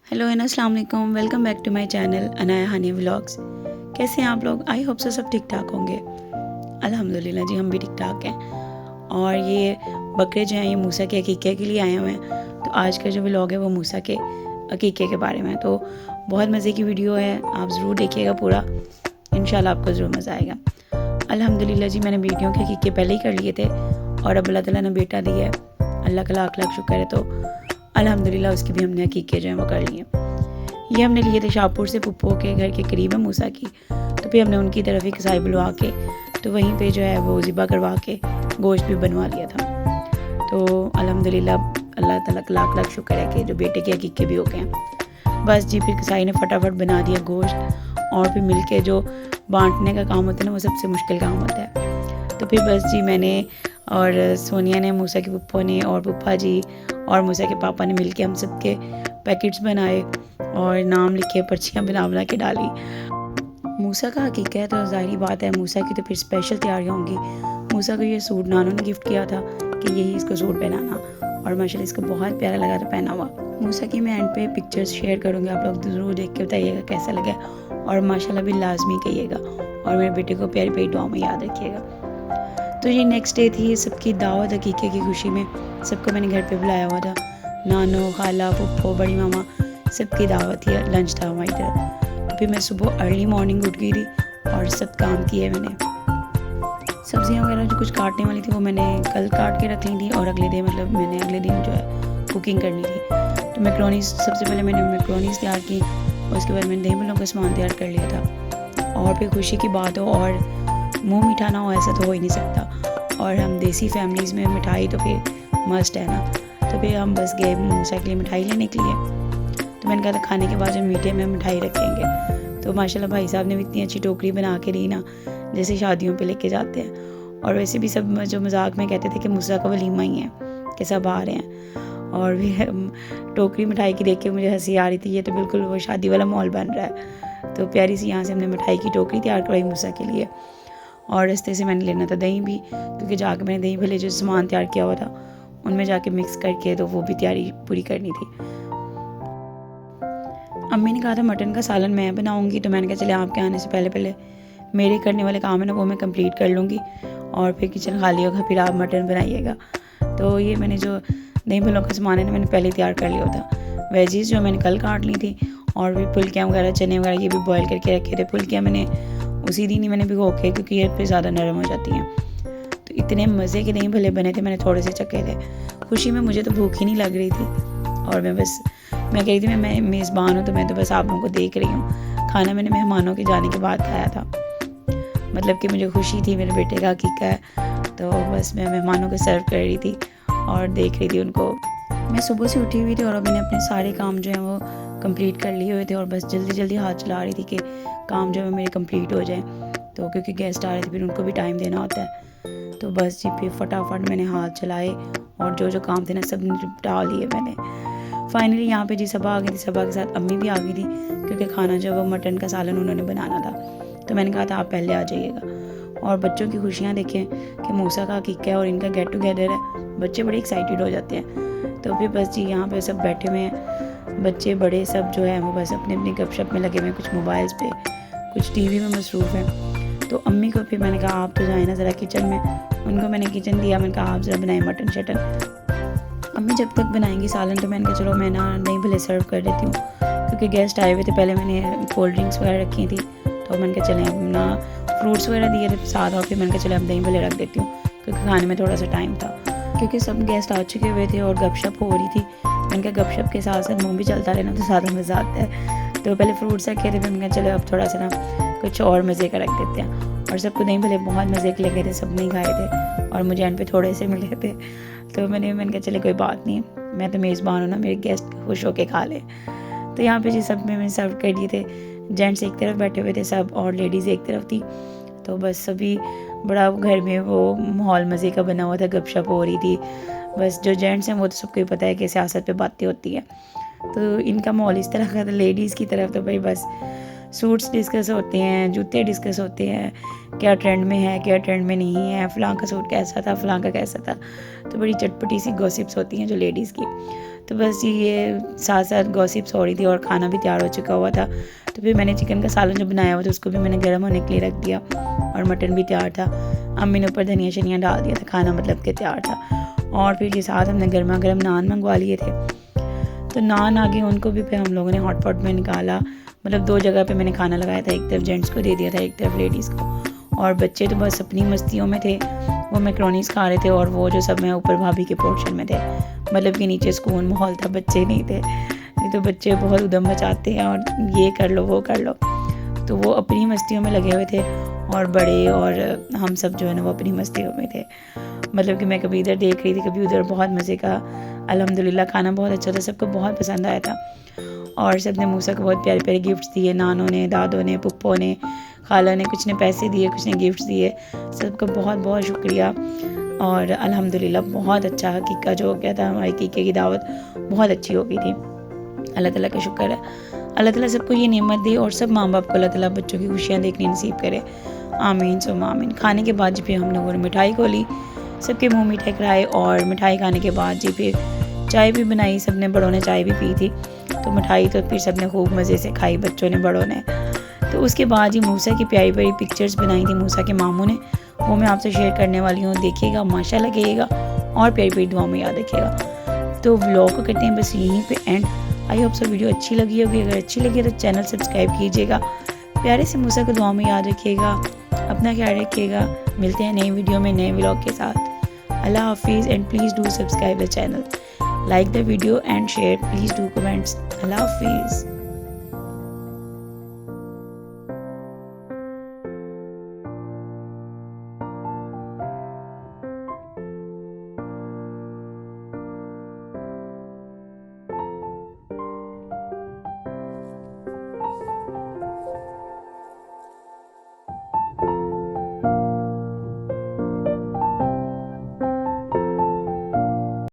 Hello and अस्सलाम वालेकुम, welcome back to my channel Anaya Hania vlogs. कैसे हैं आप लोग? आई होप से सब ठीक ठाक होंगे। अल्हम्दुलिल्लाह जी, हम भी ठीक ठाक हैं। और ये बकरे जो हैं ये मूसा के अकीक़े के लिए आए हुए हैं। तो आज का जो व्लॉग है वो मूसा के अकीक़े के बारे में। तो बहुत मज़े की वीडियो है, आप ज़रूर देखिएगा पूरा, इंशाल्लाह आपको ज़रूर मज़ा आएगा। अल्हम्दुलिल्लाह जी, मैंने बेटियों के अकीक़े पहले ही कर लिए थे और अब अल्लाह ताला ने बेटा दिया है, अल्लाह का लाख लाख शुक्र है। तो अल्हम्दुलिल्लाह उसकी भी हमने अकीक़े जो हैं वो कर लिए। ये हमने लिए थे शाहपुर से, पुप्पो के घर के करीब है मूसा की। तो फिर हमने उनकी तरफ ही कसाई बुलवा के तो वहीं पे जो है वो ज़िबा करवा के गोश्त भी बनवा लिया था। तो अल्हम्दुलिल्लाह अल्लाह ताला का लाख लाख शुक्र है कि जो बेटे के अकीक़े भी हो गए हैं। बस जी, फिर कसाई ने फटाफट बना दिया गोश्त और फिर मिल के जो बांटने का काम होता है ना, वो सबसे मुश्किल काम होता है। तो फिर बस जी, मैंने और सोनिया ने, मूसा के पुप्पो ने और पुप्पा जी और मूसा के पापा ने मिलके हम सब के पैकेट्स बनाए और नाम लिखे, पर्चियाँ बना बना के डाली। मूसा का हकीक़त है तो ज़ाहिर बात है मूसा की तो फिर स्पेशल तैयारियाँ होंगी। मूसा को ये सूट नानू ने गिफ्ट किया था कि यही इसको सूट पहनाना, और माशाल्लाह इसको बहुत प्यारा लगा था पहना हुआ। मूसा की मैं एंड पे पिक्चर्स शेयर करूँगी, आप लोग ज़रूर देख के बताइएगा कैसा लगा, और माशाल्लाह भी लाजमी कहिएगा, और मेरे बेटे को प्यारी प्यारी दुआ में याद रखिएगा। तो ये नेक्स्ट डे थी, सबकी दावत अकीक़े की खुशी में सबको मैंने घर पे बुलाया हुआ था। नानो, खाला, पुप्पो, बड़ी मामा, सबकी दावत थी, लंच था हमारी तरफ। तो फिर मैं सुबह अर्ली मॉर्निंग उठ गई थी और सब काम किए मैंने। सब्ज़ियाँ वगैरह जो कुछ काटने वाली थी वो मैंने कल काट के रख ली थी, और अगले दिन मतलब मैंने अगले दिन जो है कुकिंग करनी थी। तो मैक्रोनी सबसे पहले मैंने मैक्रोनीस तैयार की, और उसके बाद मैंने दही बल्लों का सामान तैयार कर लिया था। और फिर खुशी की बात हो और मुँह मीठा ना हो ऐसा तो हो ही नहीं सकता, और हम देसी फैमिलीज़ में मिठाई तो फिर मस्ट है ना। तो फिर हम बस गए मूसा के लिए मिठाई लेने के लिए। तो मैंने कहा था खाने के बाद जो मीठे में मिठाई रखेंगे। तो माशाल्लाह भाई साहब ने भी इतनी अच्छी टोकरी बना के दी ना, जैसे शादियों पे लेके जाते हैं। और वैसे भी सब जो मजाक में कहते थे कि मूसा का वलीमा ही है कि सब आ रहे हैं। और भी टोकरी मिठाई की देख के मुझे हंसी आ रही थी, ये तो बिल्कुल वो शादी वाला माहौल बन रहा है। तो प्यारी सी यहाँ से हमने मिठाई की टोकरी तैयार करवाई मूसा के लिए। और रास्ते से मैंने लेना था दही भी, क्योंकि जाके मैंने दही भले जो सामान तैयार किया हुआ था उनमें जाके मिक्स करके तो वो भी तैयारी पूरी करनी थी। अम्मी ने कहा था मटन का सालन मैं बनाऊंगी, तो मैंने कहा चले आपके आने से पहले पहले मेरे करने वाले काम है ना वो मैं कंप्लीट कर लूँगी, और फिर किचन खाली होगा फिर आप मटन बनाइएगा। तो ये मैंने जो दही भल्लों का सामान है ना मैंने पहले तैयार कर लिया था। वेजीज़ जो मैंने कल काट ली थी, और भी फुल्कियाँ वगैरह, चने वगैरह ये भी बॉयल करके रखे थे। फुल्कियाँ मैंने उसी दिन ही मैंने भिगो के, क्योंकि ये फिर ज़्यादा नरम हो जाती हैं। तो इतने मज़े के दही भल्ले बने थे, मैंने थोड़े से चखे थे। खुशी में मुझे तो भूख ही नहीं लग रही थी, और मैं कह रही थी मैं मेज़बान हूँ, तो मैं तो बस आप लोगों को देख रही हूँ। खाना मैंने मेहमानों के जाने के बाद खाया था, मतलब कि मुझे खुशी थी मेरे बेटे का अकीक़ा है, तो बस मैं मेहमानों को सर्व कर रही थी और देख रही थी उनको। मैं सुबह से उठी हुई थी और अभी मैंने अपने सारे काम जो हैं वो कंप्लीट कर लिए हुए थे, और बस जल्दी जल्दी हाथ चला रही थी कि काम जो है मेरे कंप्लीट हो जाए। तो क्योंकि गेस्ट आ रहे थे फिर उनको भी टाइम देना होता है। तो बस जी फिर फटाफट मैंने हाथ चलाए और जो जो काम थे ना सब निपटा लिए मैंने। फाइनली यहाँ पे जी सबा आ गई थी, सबा के साथ अम्मी भी आ गई थी, क्योंकि खाना जो वो मटन का सालन उन्होंने बनाना था। तो मैंने कहा था आप पहले आ जाइएगा। और बच्चों की खुशियाँ देखें कि मूसा का अकीक़ा है और इनका गेट टुगेदर है, बच्चे बड़े एक्साइटेड हो जाते हैं। तो फिर बस जी यहाँ पे सब बैठे हुए हैं, बच्चे बड़े सब जो है वो बस अपने अपने गपशप में लगे हुए हैं, कुछ मोबाइल्स पे, कुछ टीवी में मसरूफ़ हैं। तो अम्मी को फिर मैंने कहा आप तो जाए ना ज़रा किचन में, उनको मैंने किचन दिया, मैंने कहा आप ज़रा बनाएं मटन शटन। अम्मी जब तक बनाएंगी सालन तो मैंने कहा चलो मैं ना नहीं भले सर्व कर देती हूँ, क्योंकि गेस्ट आए हुए थे। पहले मैंने कोल्ड ड्रिंक्स वगैरह रखी थी, तो मैंने कहा चलें अपना फ्रूट्स वगैरह दिए थे साथ, और फिर मैंने कहा चले अब दही भले रख देती हूँ, क्योंकि खाने में थोड़ा सा टाइम था, क्योंकि सब गेस्ट आ चुके हुए थे और गपशप हो रही थी। मैंने कहा गपशप के साथ साथ मुँह भी चलता रहना तो ज़्यादा मज़ा आता है। तो पहले फ्रूट्स रखे थे, फिर मैंने कहा चलो अब थोड़ा सा ना कुछ और मज़े का रख देते हैं। और सबको दही भले बहुत मज़े के लगे थे, सब नहीं खाए थे, और मुझे एंड पे थोड़े से मिले थे। तो मैंने कहा चले कोई बात नहीं, मैं तो मेज़बान हूँ ना, मेरे गेस्ट खुश होके खा ले। तो यहाँ पे जी सब में मैंने सर्व कर दिए थे। जेंट्स एक तरफ बैठे हुए थे सब, और लेडीज़ एक तरफ थी। तो बस सभी बड़ा घर में वो माहौल मज़े का बना हुआ था, गपशप हो रही थी। बस जो जेंट्स हैं वो तो सबको ही पता है कि सियासत पे बातें होती हैं, तो इनका माहौल इस तरह का था। लेडीज़ की तरफ तो भाई बस सूट्स डिस्कस होते हैं, जूते डिस्कस होते हैं, क्या ट्रेंड में है क्या ट्रेंड में नहीं है, फ़लाँ का सूट कैसा था, फ़लाँ का कैसा था। तो बड़ी चटपटी सी गॉसिप्स होती हैं जो लेडीज़ की। तो बस ये साथ साथ गॉसिप्स हो रही थी और खाना भी तैयार हो चुका हुआ था। तो फिर मैंने चिकन का सालन जो बनाया हुआ था उसको भी मैंने गर्म होने के लिए रख दिया और मटन भी तैयार था। अम्मी ने ऊपर धनिया शनिया डाल दिया था, खाना मतलब कि तैयार था। और फिर ये साथ हमने गर्मा गर्म नान मंगवा लिए थे। तो नान आगे उनको भी फिर हम लोगों ने हॉट पॉट में निकाला, मतलब 2 जगह पे मैंने खाना लगाया था, एक तरफ जेंट्स को दे दिया था, एक तरफ लेडीज़ को। और बच्चे तो बस अपनी मस्तियों में थे, वो मैक्रोनीस खा रहे थे और वो जो सब मैं ऊपर भाभी के पोर्शन में थे, मतलब कि नीचे सुकून माहौल था, बच्चे नहीं थे। नहीं तो बच्चे बहुत उधम मचाते हैं और ये कर लो वो कर लो, तो वो अपनी मस्तियों में लगे हुए थे और बड़े और हम सब जो है ना वो अपनी मस्तियों में थे। मतलब कि मैं कभी इधर देख रही थी कभी उधर। बहुत मज़े का अल्हम्दुलिल्लाह खाना बहुत अच्छा था, सबको बहुत पसंद आया था। और सब ने मूसा को बहुत प्यारे प्यारे गिफ्ट्स दिए, नानों ने, दादों ने, पुप्पो ने, खाला ने, कुछ ने पैसे दिए, कुछ ने गिफ्ट्स दिए। सबका बहुत बहुत शुक्रिया। और अल्हम्दुलिल्लाह बहुत अच्छा हकीका जो हो गया था, हमारी हकीके की दावत बहुत अच्छी हो गई थी। अल्लाह ताला का शुक्र है, अल्लाह ताला सबको ये नेमत दे और सब माँ बाप को अल्लाह ताला बच्चों की खुशियाँ देखनी नसीब करे, आमीन सुम्मा आमीन। खाने के बाद जी फिर हम लोगों ने मिठाई खोली, सबके मुँह मीठे कराए और मिठाई खाने के बाद जी फिर चाय भी बनाई, सबने बड़ों ने चाय भी पी थी। तो मिठाई तो फिर सबने खूब मज़े से खाई, बच्चों ने बड़ों ने। तो उसके बाद ही मूसा की प्यारी प्यारी पिक्चर्स बनाई थी मूसा के मामू ने, वो मैं आपसे शेयर करने वाली हूँ, देखिएगा माशाल्लाह लगेगा और प्यारी प्यारी दुआ में याद रखिएगा। तो व्लॉग को करते हैं बस यहीं पे एंड। आई होप सब वीडियो अच्छी लगी होगी, अगर अच्छी लगी तो चैनल सब्सक्राइब कीजिएगा, प्यारे से मूसा को दुआ में याद रखिएगा, अपना ख्याल रखिएगा। मिलते हैं नई वीडियो में नए व्लॉग के साथ। अल्लाह हाफिज़ and please do subscribe the channel, like the video and share, please do comments. Allah Hafiz.